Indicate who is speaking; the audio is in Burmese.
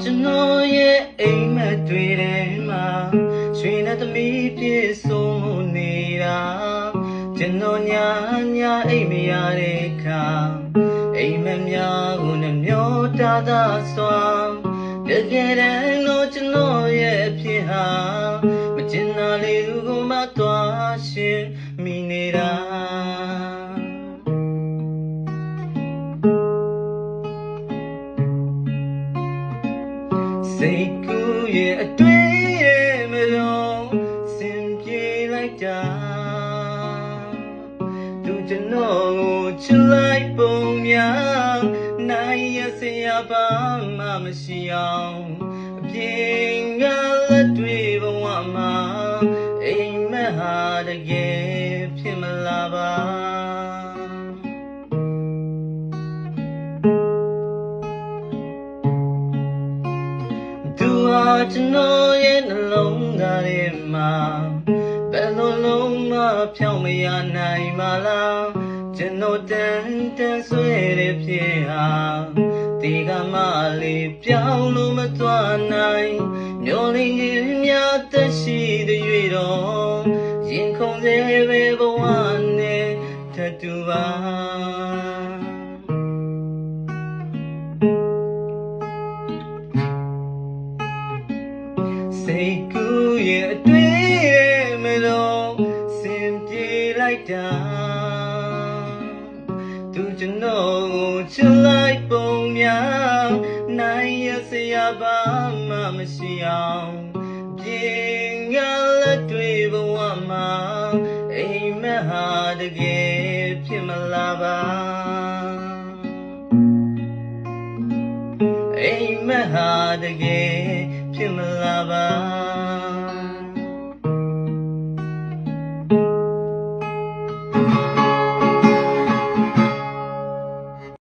Speaker 1: ကျွန်တော်ရဲ့အိမ်မက်တွေထဲမှာရွှေနဲ့သမီးပြည့်စုံနေတာကျွန်တော်ညာအိမ်မရတဲ့အခါအိမ်မက်များကိုနှမျောတာသာစွာတကယ်တမ်းတော့ကျွန်တော်ရဲ့အဖြစ်ဟာမကျင်နာလေသူကိုမှသွားရှင်မိနေတာစိတ်ကူးရဲ့အတွေ့ရဲ့မလို့စင်ပြေလိုက်တာသူကျွန်တော်ကိုချစ်လိုက်ပုံများနိုင်ရစရာဘာမှမရှိအောင်အပြင်ကလက်တွေဘဝမှာအိမ်မက်ဟာတကယ်ဖြစ်မလာပါကျွန်တော်ရဲ့နှလုံးသားထဲမှာဘယ်လိုလုံးမှဖြောင်းမရနိုင်ပါလားကျွန်တော်တန်ဆွဲတဲ့ဖြစ်ဟာဒီကမှလေးပြောင်းလို့မသွားနိုင်မျောလင်းခြင်းများသက်ရှိတဲ့၍တော့ရင်ခုန်စေပဲဘဝနဲ့ထတူပါစိတ်ကူးရဲ့အတွေ့ရဲ့မလို့စင်ပြေလိုက်တာသူကျွန်တော်ကိုချစ်လိုက်ပုံများနိုင်ရစရာဘာမှမရှိအောင်ပြင်ကလက်တွေဘဝမှာအိမ်မက်ဟာတကယ်ဖြစ်မလာပါအိမ်မက်ဟာတကယ်ဖြစ်မလာ